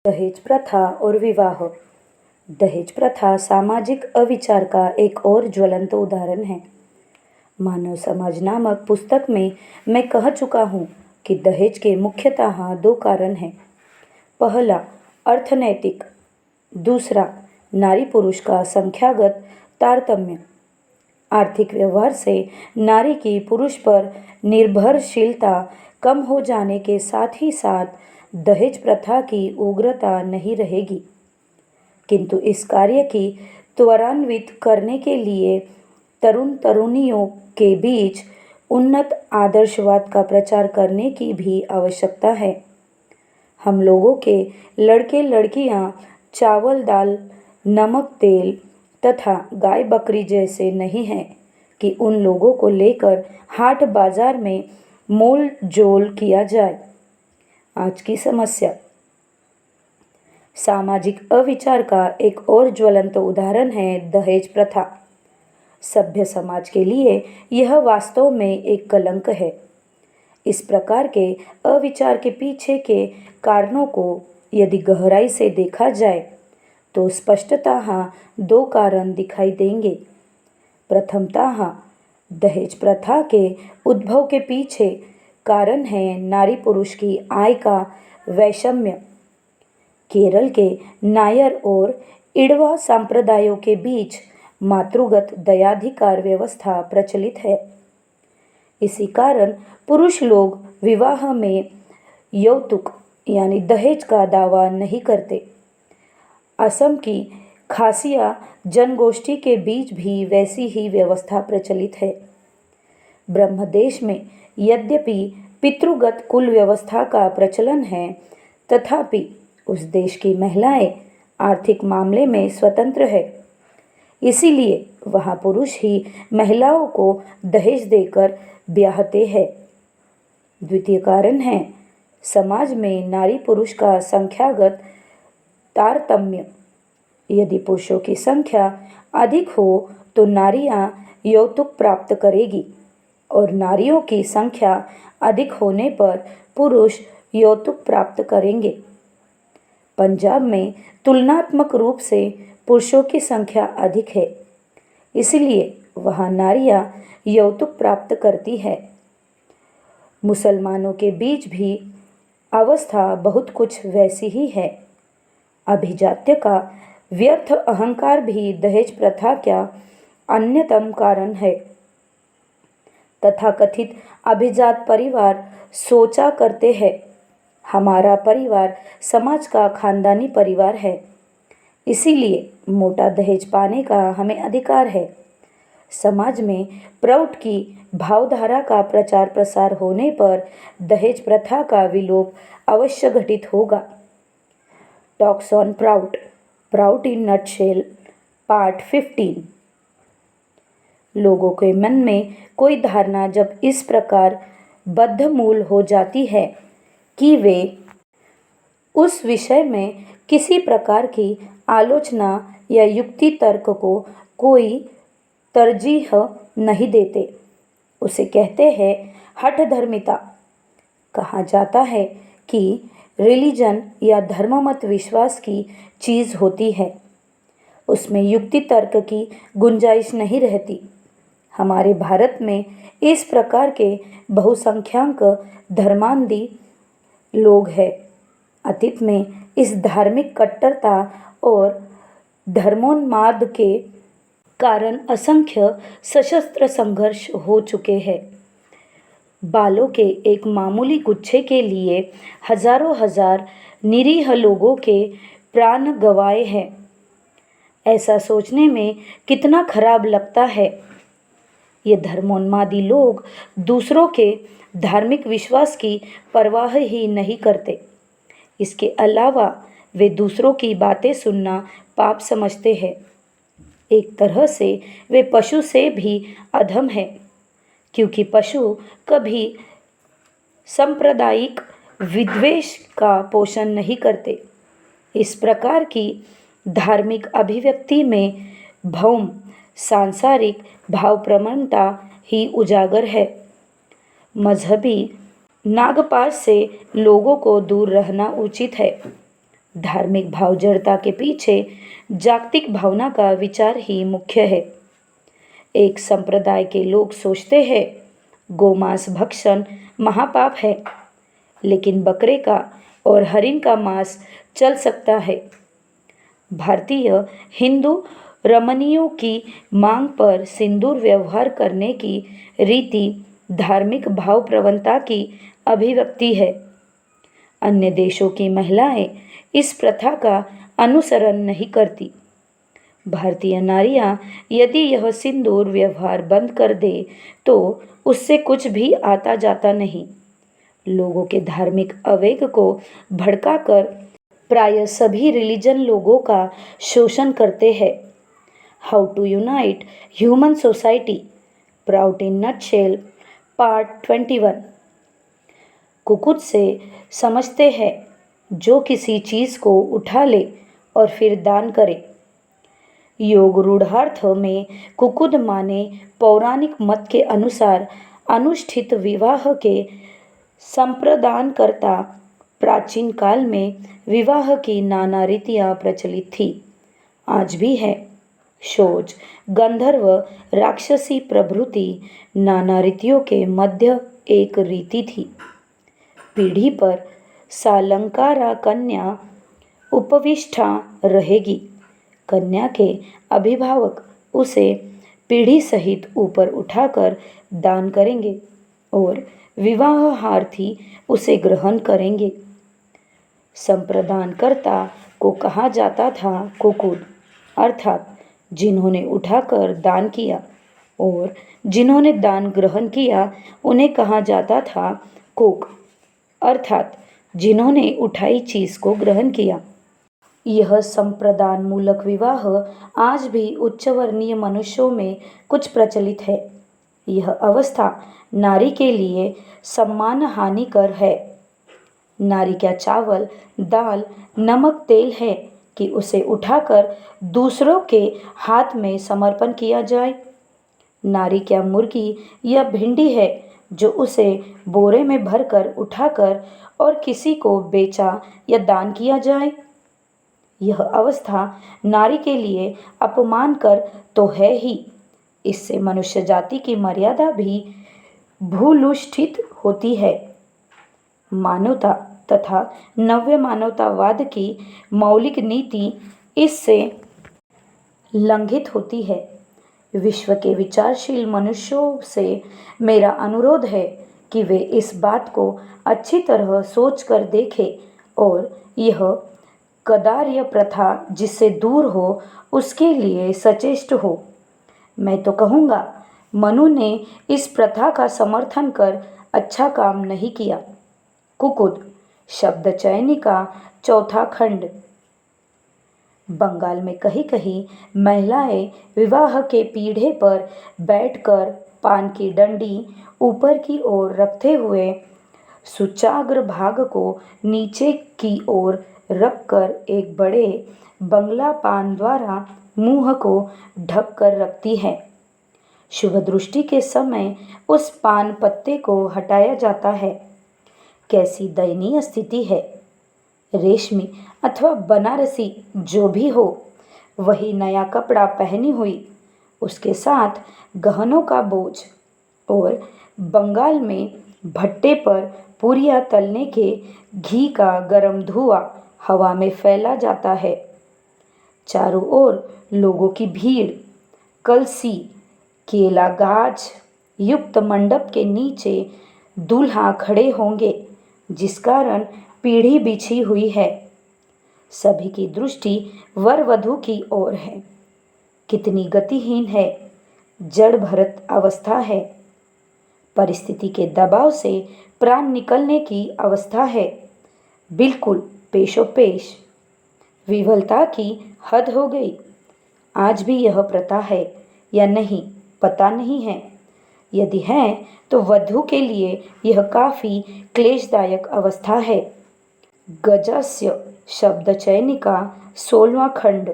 दहेज प्रथा और विवाह। दहेज प्रथा सामाजिक अविचार का एक और ज्वलंत उदाहरण है। मानव समाज नामक पुस्तक में मैं कह चुका हूँ कि दहेज के मुख्यतः दो कारण हैं। पहला, अर्थनैतिक। दूसरा, नारी पुरुष का संख्यागत तारतम्य। आर्थिक व्यवहार से नारी की पुरुष पर निर्भरशीलता कम हो जाने के साथ ही साथ दहेज प्रथा की उग्रता नहीं रहेगी, किंतु इस कार्य की त्वरान्वित करने के लिए तरुण तरुणियों के बीच उन्नत आदर्शवाद का प्रचार करने की भी आवश्यकता है। हम लोगों के लड़के लड़कियां चावल दाल नमक तेल तथा गाय बकरी जैसे नहीं हैं कि उन लोगों को लेकर हाट बाजार में मोल जोल किया जाए। आज की समस्या सामाजिक अविचार का एक और ज्वलंत उदाहरण है दहेज प्रथा। सभ्य समाज के लिए यह वास्तव में एक कलंक है। इस प्रकार के अविचार के पीछे के कारणों को यदि गहराई से देखा जाए तो स्पष्टतः दो कारण दिखाई देंगे। प्रथमतः दहेज प्रथा के उद्भव के पीछे कारण है नारी पुरुष की आय का वैषम्य। केरल के नायर और इड़वा संप्रदायों के बीच मातृगत दयाधिकार व्यवस्था प्रचलित है। इसी कारण पुरुष लोग विवाह में यौतुक यानी दहेज का दावा नहीं करते। असम की खासिया जनगोष्ठी के बीच भी वैसी ही व्यवस्था प्रचलित है। ब्रह्मदेश में यद्यपि पितृगत कुल व्यवस्था का प्रचलन है, तथापि उस देश की महिलाएं आर्थिक मामले में स्वतंत्र है। इसीलिए वहाँ पुरुष ही महिलाओं को दहेज देकर ब्याहते हैं। द्वितीय कारण है समाज में नारी पुरुष का संख्यागत तारतम्य। यदि पुरुषों की संख्या अधिक हो तो नारियां यौतुक प्राप्त करेगी और नारियों की संख्या अधिक होने पर पुरुष यौतुक प्राप्त करेंगे। पंजाब में तुलनात्मक रूप से पुरुषों की संख्या अधिक है, इसलिए वहाँ नारियां यौतुक प्राप्त करती है। मुसलमानों के बीच भी अवस्था बहुत कुछ वैसी ही है। अभिजात्य का व्यर्थ अहंकार भी दहेज प्रथा का अन्यतम कारण है। तथाकथित अभिजात परिवार सोचा करते हैं, हमारा परिवार समाज का खानदानी परिवार है, इसीलिए मोटा दहेज पाने का हमें अधिकार है। समाज में प्रौढ़ की भावधारा का प्रचार प्रसार होने पर दहेज प्रथा का विलोप अवश्य घटित होगा। Talks on proud, proud in nutshell, part 15। लोगों के मन में कोई धारणा जब इस प्रकार बद्धमूल हो जाती है कि वे उस विषय में किसी प्रकार की आलोचना या युक्ति तर्क को कोई तरजीह नहीं देते, उसे कहते हैं हठधर्मिता। कहा जाता है कि रिलीजन या धर्ममत विश्वास की चीज़ होती है, उसमें युक्ति तर्क की गुंजाइश नहीं रहती। हमारे भारत में इस प्रकार के बहुसंख्यक धर्मांधी लोग हैं। अतीत में इस धार्मिक कट्टरता और धर्मोन्माद के कारण असंख्य सशस्त्र संघर्ष हो चुके हैं। बालों के एक मामूली गुच्छे के लिए हजारों हजार निरीह लोगों के प्राण गंवाए हैं। ऐसा सोचने में कितना खराब लगता है। ये धर्मोन्मादी लोग दूसरों के धार्मिक विश्वास की परवाह ही नहीं करते। इसके अलावा वे दूसरों की बातें सुनना पाप समझते हैं। एक तरह से वे पशु से भी अधम है, क्योंकि पशु कभी सांप्रदायिक विद्वेष का पोषण नहीं करते। इस प्रकार की धार्मिक अभिव्यक्ति में भौम सांसारिक भावप्रवणता ही उजागर है। मजहबी नागपाश से लोगों को दूर रहना उचित है। धार्मिक भाव जड़ता के पीछे जागतिक भावना का विचार ही मुख्य है। एक संप्रदाय के लोग सोचते हैं गोमांस भक्षण महापाप है, लेकिन बकरे का और हरिन का मांस चल सकता है। भारतीय हिंदू रमणियों की मांग पर सिंदूर व्यवहार करने की रीति धार्मिक भाव प्रवणता की अभिव्यक्ति है। अन्य देशों की महिलाएं इस प्रथा का अनुसरण नहीं करती। भारतीय नारियां यदि यह सिंदूर व्यवहार बंद कर दे तो उससे कुछ भी आता जाता नहीं। लोगों के धार्मिक आवेग को भड़काकर प्राय सभी रिलीजन लोगों का शोषण करते हैं। How to unite human society, proud in nutshell, part 21। कुकुद से समझते हैं जो किसी चीज़ को उठा ले और फिर दान करे। योग रूढ़ार्थ में कुकुद माने पौराणिक मत के अनुसार अनुष्ठित विवाह के संप्रदानकर्ता। प्राचीन काल में विवाह की नाना रीतियाँ प्रचलित थी, आज भी है। शोच, गंधर्व, राक्षसी प्रभृति नाना रीतियों के मध्य एक रीति थी। पीढ़ी पर सालंकारा कन्या उपविष्टा रहेगी। कन्या के अभिभावक उसे पीढ़ी सहित ऊपर उठाकर दान करेंगे और विवाहार्थी उसे ग्रहण करेंगे। संप्रदानकर्ता को कहा जाता था कुकुद, अर्थात जिन्होंने उठाकर दान किया, और जिन्होंने दान ग्रहण किया उन्हें कहा जाता था कुक, अर्थात जिन्होंने उठाई चीज़ को ग्रहण किया। यह संप्रदान मूलक विवाह आज भी उच्चवर्णीय मनुष्यों में कुछ प्रचलित है। यह अवस्था नारी के लिए सम्मान हानिकर है। नारी क्या चावल, दाल, नमक, तेल है कि उसे उठाकर दूसरों के हाथ में समर्पण किया जाए? नारी क्या मुर्गी या भिंडी है जो उसे बोरे में भरकर उठाकर और किसी को बेचा या दान किया जाए? यह अवस्था नारी के लिए अपमानकर तो है ही, इससे मनुष्य जाति की मर्यादा भी भूलुष्ठित होती है। मानवता तथा नव्य मानवतावाद की मौलिक नीति इससे लंघित होती है। विश्व के विचारशील मनुष्यों से मेरा अनुरोध है कि वे इस बात को अच्छी तरह सोच कर देखें और यह कदार्य प्रथा जिससे दूर हो उसके लिए सचेष्ट हो। मैं तो कहूँगा मनु ने इस प्रथा का समर्थन कर अच्छा काम नहीं किया। कुकुद शब्द चयनी का चौथा खंड। बंगाल में कहीं कहीं महिलाएं विवाह के पीढ़े पर बैठकर पान की डंडी ऊपर की ओर रखते हुए सुचाग्र भाग को नीचे की ओर रखकर एक बड़े बंगला पान द्वारा मुंह को ढक कर रखती है। शुभ दृष्टि के समय उस पान पत्ते को हटाया जाता है। कैसी दयनीय स्थिति है। रेशमी अथवा बनारसी जो भी हो, वही नया कपड़ा पहनी हुई, उसके साथ गहनों का बोझ, और बंगाल में भट्टे पर पूरियां तलने के घी का गरम धुआं हवा में फैला जाता है। चारों ओर लोगों की भीड़। कलसी, केला गाछ युक्त मंडप के नीचे दूल्हा खड़े होंगे, जिस कारण पीढ़ी बिछी हुई है। सभी की दृष्टि वर वधू की ओर है। कितनी गतिहीन है, जड़ भरत अवस्था है। परिस्थिति के दबाव से प्राण निकलने की अवस्था है। बिल्कुल पेशोपेश। विवलता की हद हो गई। आज भी यह प्रथा है या नहीं पता नहीं है। यदि है तो वधू के लिए यह काफ़ी क्लेशदायक अवस्था है। गजस्य शब्द चयनी का 16वां खंड।